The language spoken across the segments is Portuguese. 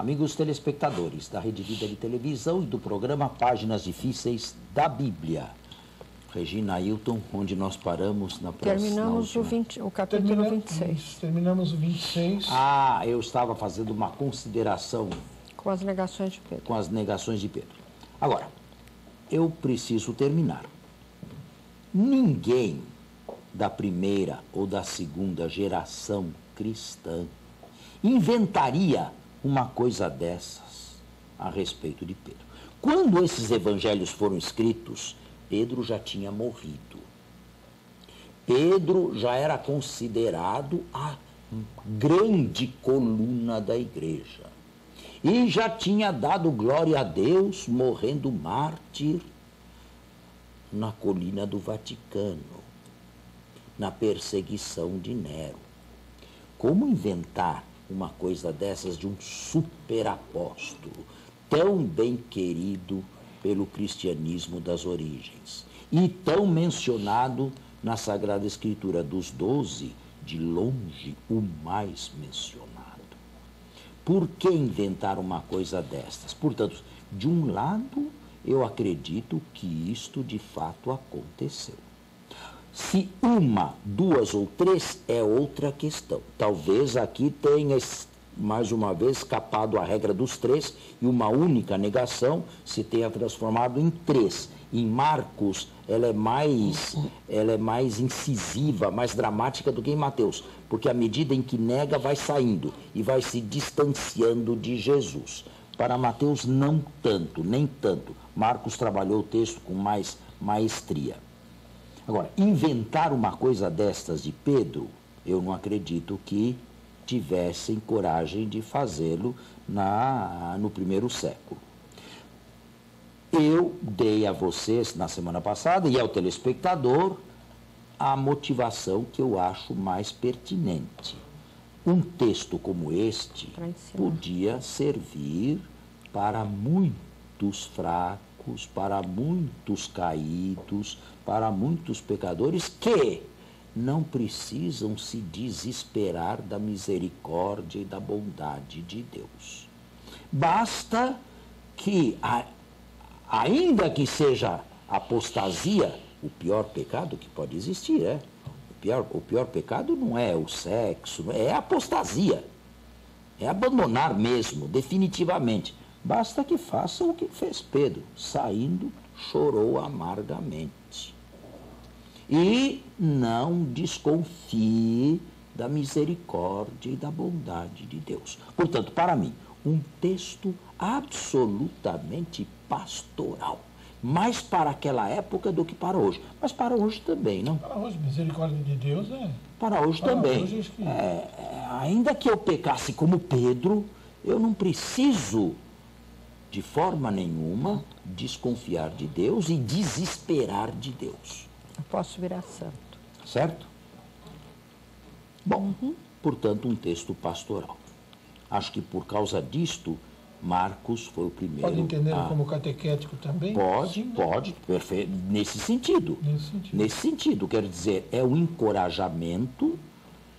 Amigos telespectadores da Rede Vida de Televisão e do programa Páginas Difíceis da Bíblia. Regina Ailton, onde nós paramos na próxima... Terminamos o capítulo 26. Terminamos o 26. Eu estava fazendo uma consideração... Com as negações de Pedro. Com as negações de Pedro. Agora, eu preciso terminar. Ninguém da primeira ou da segunda geração cristã inventaria uma coisa dessas a respeito de Pedro. Quando esses evangelhos foram escritos, Pedro já tinha morrido. Pedro já era considerado a grande coluna da igreja. E já tinha dado glória a Deus, morrendo mártir na colina do Vaticano, na perseguição de Nero. Como inventar uma coisa dessas de um superapóstolo, tão bem querido pelo cristianismo das origens e tão mencionado na Sagrada Escritura dos 12, de longe o mais mencionado? Por que inventar uma coisa destas? Portanto, de um lado, eu acredito que isto de fato aconteceu. Se uma, duas ou três é outra questão. Talvez aqui tenha, mais uma vez, escapado a regra dos três e uma única negação se tenha transformado em três. Em Marcos, ela é mais incisiva, mais dramática do que em Mateus, porque à medida em que nega, vai saindo e vai se distanciando de Jesus. Para Mateus, não tanto, nem tanto. Marcos trabalhou o texto com mais maestria. Agora, inventar uma coisa destas de Pedro, eu não acredito que tivessem coragem de fazê-lo no primeiro século. Eu dei a vocês, na semana passada, e ao telespectador, a motivação que eu acho mais pertinente. Um texto como este podia servir para muitos fracos, para muitos caídos, para muitos pecadores que não precisam se desesperar da misericórdia e da bondade de Deus. Basta que, ainda que seja apostasia, o pior pecado que pode existir, o pior pecado não é o sexo, é a apostasia, é abandonar mesmo, definitivamente. Basta que façam o que fez Pedro, saindo, chorou amargamente. E não desconfie da misericórdia e da bondade de Deus. Portanto, para mim, um texto absolutamente pastoral. Mais para aquela época do que para hoje. Mas para hoje também, não? Para hoje, misericórdia de Deus é... Para hoje para também. Hoje, ainda que eu pecasse como Pedro, eu não preciso, de forma nenhuma, desconfiar de Deus e desesperar de Deus. Eu posso virar santo. Certo? Bom, portanto, um texto pastoral. Acho que por causa disto, Marcos foi o primeiro... Pode entender como catequético também? Pode, perfeito, nesse sentido. Nesse sentido, quer dizer, é um encorajamento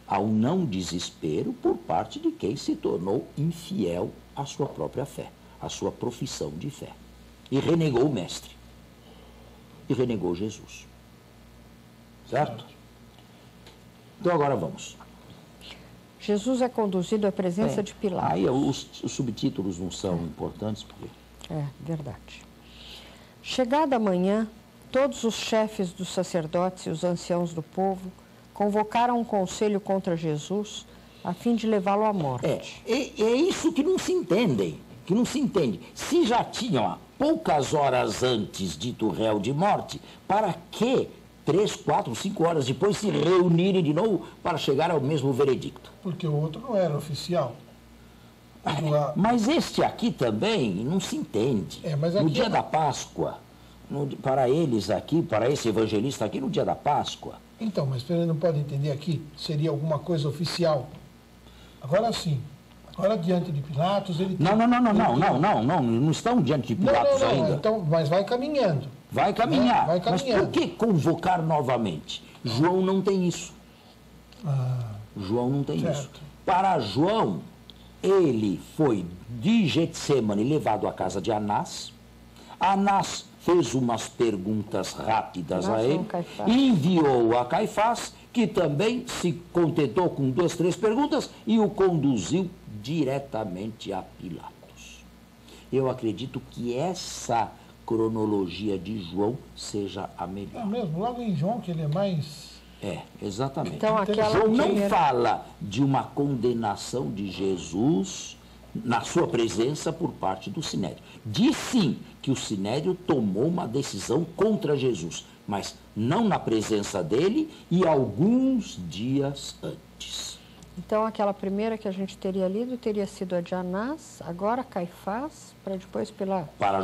ao não desespero por parte de quem se tornou infiel à sua própria fé, à sua profissão de fé. E renegou o Mestre. E renegou Jesus. Certo? Então agora vamos. Jesus é conduzido à presença de Pilatos. Aí os subtítulos não são importantes, porque... É, verdade. Chegada a manhã, todos os chefes dos sacerdotes e os anciãos do povo convocaram um conselho contra Jesus a fim de levá-lo à morte. É isso que não se entendem, que não se entende. Se já tinham, há poucas horas antes, dito réu de morte, para que 3, 4, 5 horas depois se reunirem de novo para chegar ao mesmo veredicto? Porque o outro não era oficial. Mas este aqui também não se entende. No dia da Páscoa, para eles aqui, para esse evangelista aqui, no dia da Páscoa. Então, mas ele não pode entender aqui, seria alguma coisa oficial. Agora sim. Agora, diante de Pilatos, ele... Não estão diante de Pilatos ainda. Então, mas vai caminhando. Vai caminhar. Vai caminhando. Mas por que convocar novamente? João não tem isso. João não tem isso. Para João, ele foi de Getsemane levado à casa de Anás. Anás fez umas perguntas rápidas a ele e enviou a Caifás, que também se contentou com 2, 3 perguntas e o conduziu diretamente a Pilatos. Eu acredito que essa cronologia de João seja a melhor. É mesmo, logo em João, que ele é mais... Exatamente. Então, João não fala de uma condenação de Jesus na sua presença por parte do Sinédrio. Diz sim que o Sinédrio tomou uma decisão contra Jesus, mas não na presença dele e alguns dias antes. Então, aquela primeira que a gente teria lido teria sido a de Anás, agora Caifás, para depois Pilatos. Para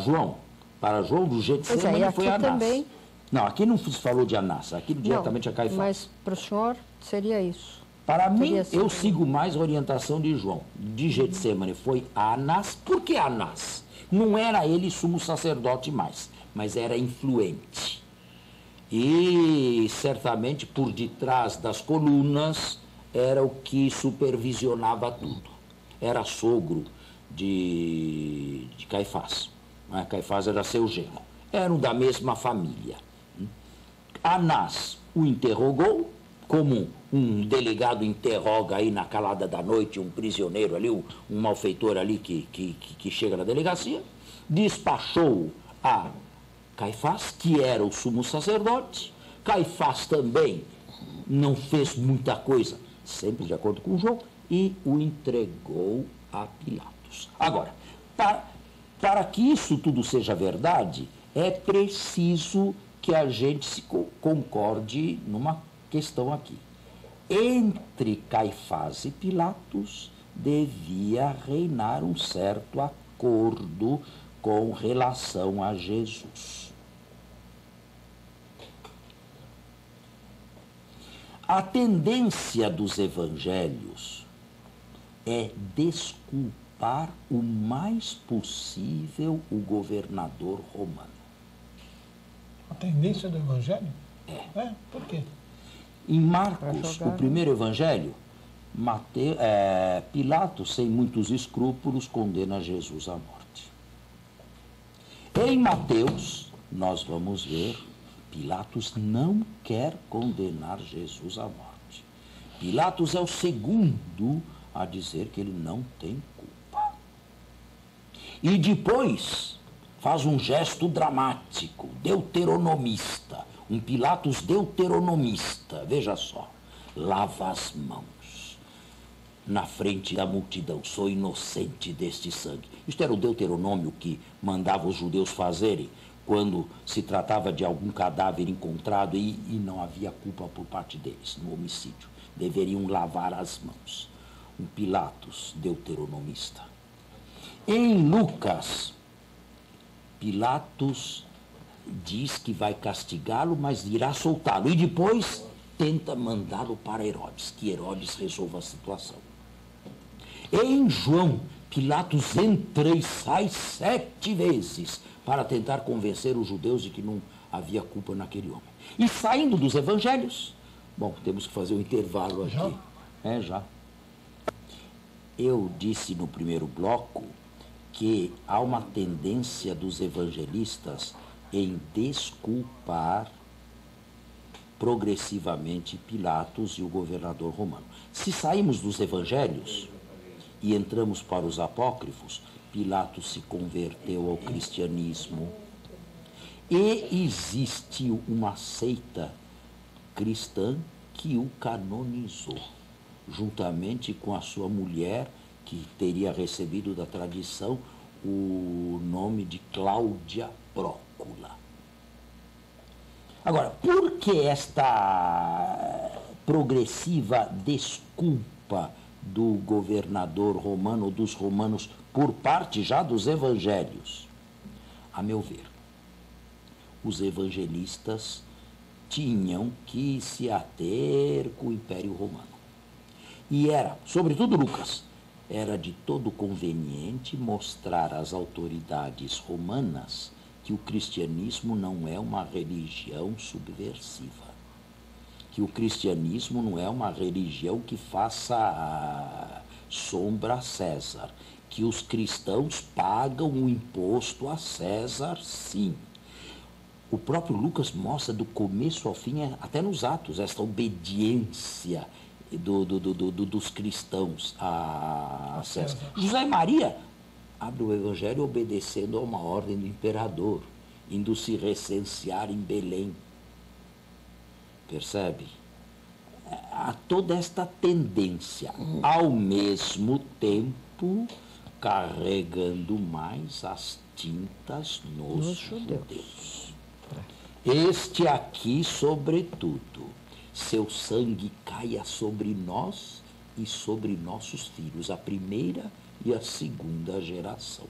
João do Getsemane foi Anás. Também... Não, aqui não se falou de Anás, aqui diretamente a Caifás. Mas para o senhor seria isso? Para mim, eu sigo mais a orientação de João. De Getsemane foi Anás. Por que Anás? Não era ele sumo sacerdote mais, mas era influente. E certamente por detrás das colunas era o que supervisionava tudo. Era sogro de Caifás. Caifás era seu genro. Eram da mesma família. Anás o interrogou, como um delegado interroga aí na calada da noite um prisioneiro ali, um malfeitor ali que chega na delegacia, despachou a Caifás, que era o sumo sacerdote. Caifás também não fez muita coisa, sempre de acordo com João, e o entregou a Pilatos. Agora, para que isso tudo seja verdade, é preciso que a gente se concorde numa questão aqui. Entre Caifás e Pilatos devia reinar um certo acordo com relação a Jesus. A tendência dos evangelhos é desculpar o mais possível o governador romano. A tendência do evangelho? Por quê? Em Marcos, o primeiro evangelho, Pilatos, sem muitos escrúpulos, condena Jesus à morte. Em Mateus, nós vamos ver, Pilatos não quer condenar Jesus à morte. Pilatos é o segundo a dizer que ele não tem culpa. E depois faz um gesto dramático, deuteronomista, um Pilatos deuteronomista, veja só, lava as mãos na frente da multidão, sou inocente deste sangue. Isto era o Deuteronômio que mandava os judeus fazerem quando se tratava de algum cadáver encontrado e não havia culpa por parte deles, no homicídio. Deveriam lavar as mãos. Um Pilatos deuteronomista. Em Lucas, Pilatos diz que vai castigá-lo, mas irá soltá-lo. E depois tenta mandá-lo para Herodes, que Herodes resolva a situação. Em João, Pilatos entra e sai 7 vezes para tentar convencer os judeus de que não havia culpa naquele homem. E saindo dos evangelhos, bom, temos que fazer um intervalo aqui. Já. Eu disse no primeiro bloco que há uma tendência dos evangelistas em desculpar progressivamente Pilatos e o governador romano. Se saímos dos evangelhos e entramos para os apócrifos, Pilatos se converteu ao cristianismo e existiu uma seita cristã que o canonizou, juntamente com a sua mulher, que teria recebido da tradição o nome de Cláudia Prócula. Agora, por que esta progressiva desculpa do governador romano, ou dos romanos, por parte já dos evangelhos? A meu ver, os evangelistas tinham que se ater com o Império Romano. E era, sobretudo Lucas, era de todo conveniente mostrar às autoridades romanas que o cristianismo não é uma religião subversiva, que o cristianismo não é uma religião que faça sombra a César, que os cristãos pagam o imposto a César, sim. O próprio Lucas mostra do começo ao fim, até nos Atos, esta obediência dos cristãos a César. José e Maria abre o Evangelho obedecendo a uma ordem do imperador, indo se recensear em Belém. Percebe? Há toda esta tendência, ao mesmo tempo carregando mais as tintas nos judeus. Este aqui, sobretudo, seu sangue caia sobre nós e sobre nossos filhos, a primeira e a segunda geração.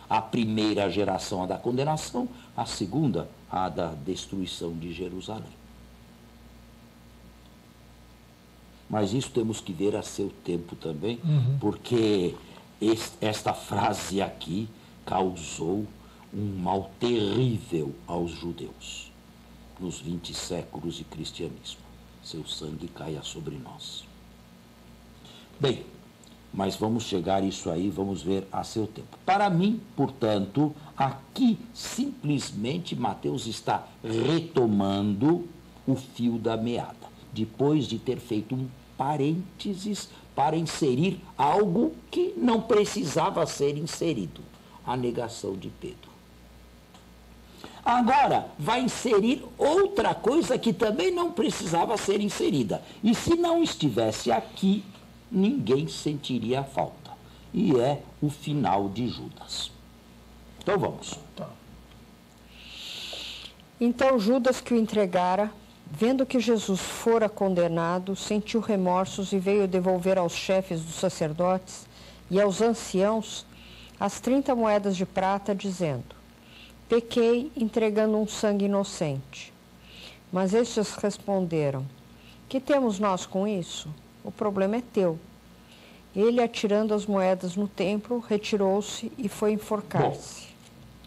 A primeira geração a da condenação, a segunda a da destruição de Jerusalém. Mas isso temos que ver a seu tempo também, porque esta frase aqui causou um mal terrível aos judeus nos 20 séculos de cristianismo. Seu sangue caia sobre nós. Bem, mas vamos chegar a isso aí, vamos ver a seu tempo. Para mim, portanto, aqui simplesmente Mateus está retomando o fio da meada, depois de ter feito um parênteses para inserir algo que não precisava ser inserido, a negação de Pedro. Agora, vai inserir outra coisa que também não precisava ser inserida. E se não estivesse aqui, ninguém sentiria a falta. E é o final de Judas. Então vamos. Então Judas, que o entregara, vendo que Jesus fora condenado, sentiu remorsos e veio devolver aos chefes dos sacerdotes e aos anciãos as 30 moedas de prata, dizendo: pequei entregando um sangue inocente. Mas estes responderam: que temos nós com isso? O problema é teu. Ele, atirando as moedas no templo, retirou-se e foi enforcar-se.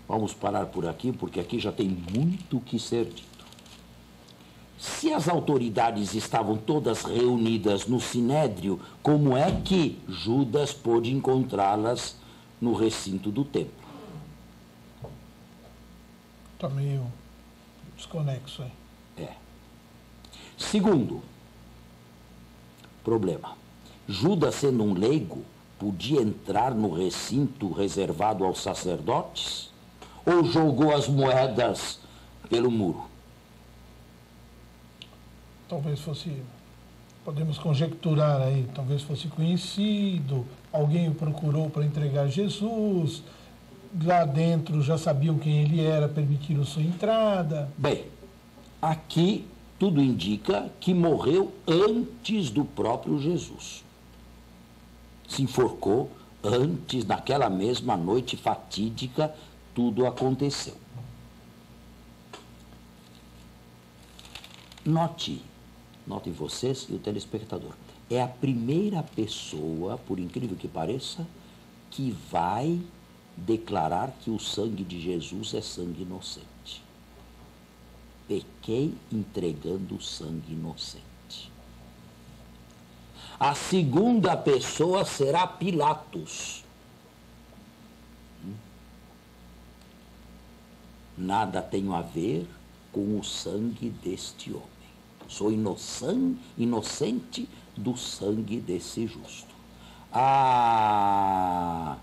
Vamos parar por aqui, porque aqui já tem muito o que ser dito. Se as autoridades estavam todas reunidas no Sinédrio, como é que Judas pôde encontrá-las no recinto do templo? Está meio desconexo aí. É. Segundo problema, Judas, sendo um leigo, podia entrar no recinto reservado aos sacerdotes? Ou jogou as moedas pelo muro? Talvez fosse, podemos conjecturar aí, talvez fosse conhecido, alguém o procurou para entregar Jesus, lá dentro já sabiam quem ele era, permitiram sua entrada. Bem, aqui tudo indica que morreu antes do próprio Jesus. Se enforcou antes, naquela mesma noite fatídica, tudo aconteceu. Notem vocês e o telespectador, é a primeira pessoa, por incrível que pareça, que vai declarar que o sangue de Jesus é sangue inocente. Pequei entregando sangue inocente. A segunda pessoa será Pilatos. Nada tenho a ver com o sangue deste homem. Sou inocente do sangue desse justo. A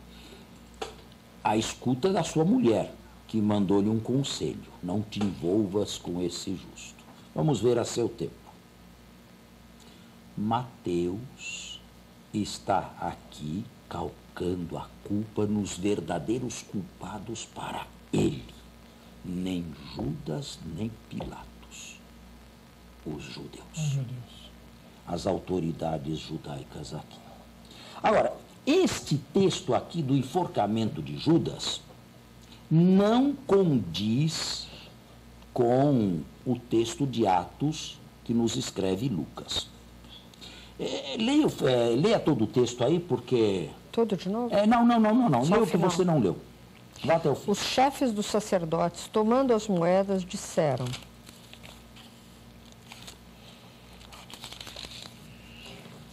escuta da sua mulher, que mandou-lhe um conselho: não te envolvas com esse justo. Vamos ver a seu tempo. Mateus está aqui calcando a culpa nos verdadeiros culpados para ele. Nem Judas, nem Pilatos. Os judeus. As autoridades judaicas aqui. Agora, este texto aqui do enforcamento de Judas não condiz com o texto de Atos que nos escreve Lucas. Leia todo o texto aí, porque... Todo de novo? Não. Só Leia o o que final. você não leu. Vá até o fim. Os chefes dos sacerdotes, tomando as moedas, disseram: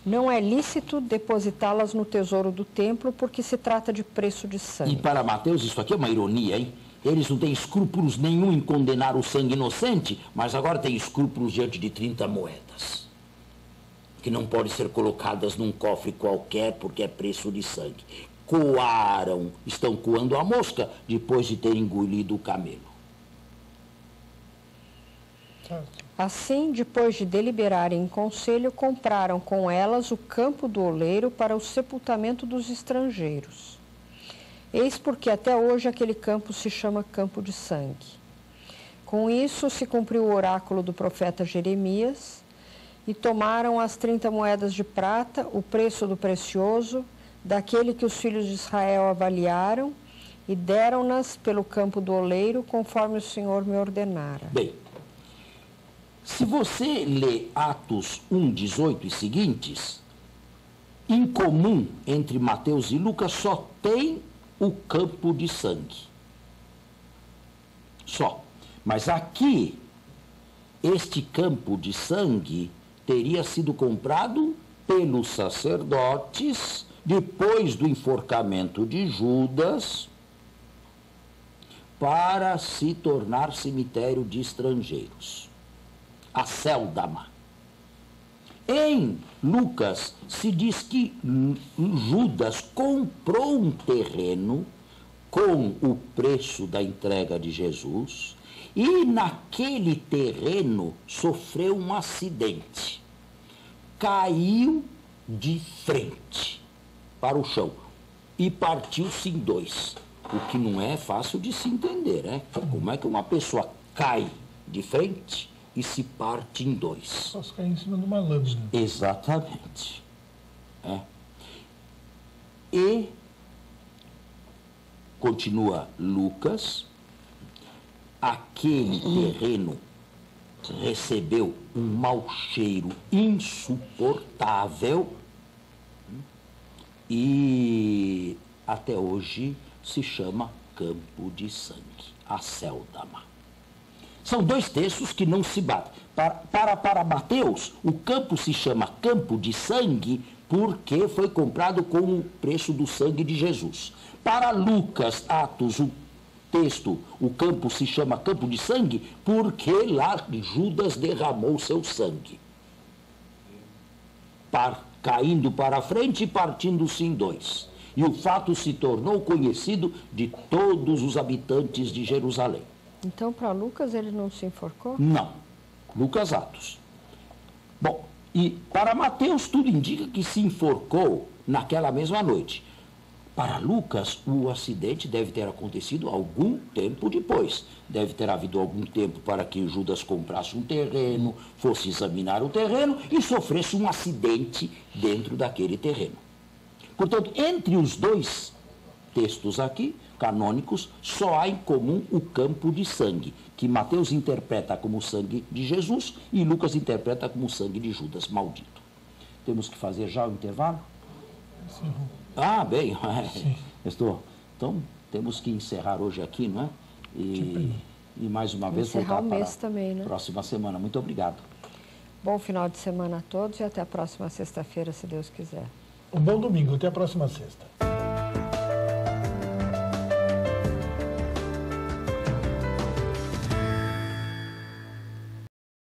Não é lícito depositá-las no tesouro do templo, porque se trata de preço de E sangue. para Mateus, isso aqui é uma ironia, hein? Eles não têm escrúpulos nenhum em condenar o sangue inocente, mas agora têm escrúpulos diante de 30 moedas, que não podem ser colocadas num cofre qualquer, porque é preço de sangue. Coaram, estão coando a mosca, depois de ter engolido o camelo. Certo. Assim, depois de deliberarem em conselho, compraram com elas o campo do oleiro para o sepultamento dos estrangeiros. Eis porque até hoje aquele campo se chama Campo de Sangue. Com isso se cumpriu o oráculo do profeta Jeremias, e tomaram as 30 moedas de prata, o preço do precioso, daquele que os filhos de Israel avaliaram, e deram-nas pelo campo do oleiro, conforme o Senhor me ordenara. Bem, se você lê Atos 1, 18 e seguintes, em comum entre Mateus e Lucas só tem o campo de sangue. Só. Mas aqui, este campo de sangue teria sido comprado pelos sacerdotes depois do enforcamento de Judas para se tornar cemitério de estrangeiros. Acéldama. Em Lucas se diz que Judas comprou um terreno com o preço da entrega de Jesus e naquele terreno sofreu um acidente. Caiu de frente para o chão e partiu-se em dois, o que não é fácil de se entender, né? Como é que uma pessoa cai de frente e se parte em dois? Só se cair em cima de uma lâmina. Exatamente. É. E continua Lucas, aquele terreno recebeu um mau cheiro insuportável e até hoje se chama Campo de Sangue, Acéldama. São dois textos que não se batem. Para Mateus, o campo se chama Campo de Sangue porque foi comprado com o preço do sangue de Jesus. Para Lucas, Atos, o texto, o campo se chama Campo de Sangue porque lá Judas derramou seu sangue, caindo para frente e partindo-se em dois. E o fato se tornou conhecido de todos os habitantes de Jerusalém. Então, para Lucas, ele não se enforcou? Não. Lucas, Atos. Bom, e para Mateus tudo indica que se enforcou naquela mesma noite. Para Lucas, o acidente deve ter acontecido algum tempo depois. Deve ter havido algum tempo para que Judas comprasse um terreno, fosse examinar o terreno e sofresse um acidente dentro daquele terreno. Portanto, entre os dois textos aqui, canônicos, só há em comum o campo de sangue, que Mateus interpreta como o sangue de Jesus e Lucas interpreta como o sangue de Judas maldito. Temos que fazer já o intervalo? Sim. Ah, bem, estou. Então, temos que encerrar hoje aqui, não é? E mais uma vez encerrar voltar o mês para também, né? a próxima semana. Muito obrigado. Bom final de semana a todos e até a próxima sexta-feira, se Deus quiser. Um bom domingo. Até a próxima sexta.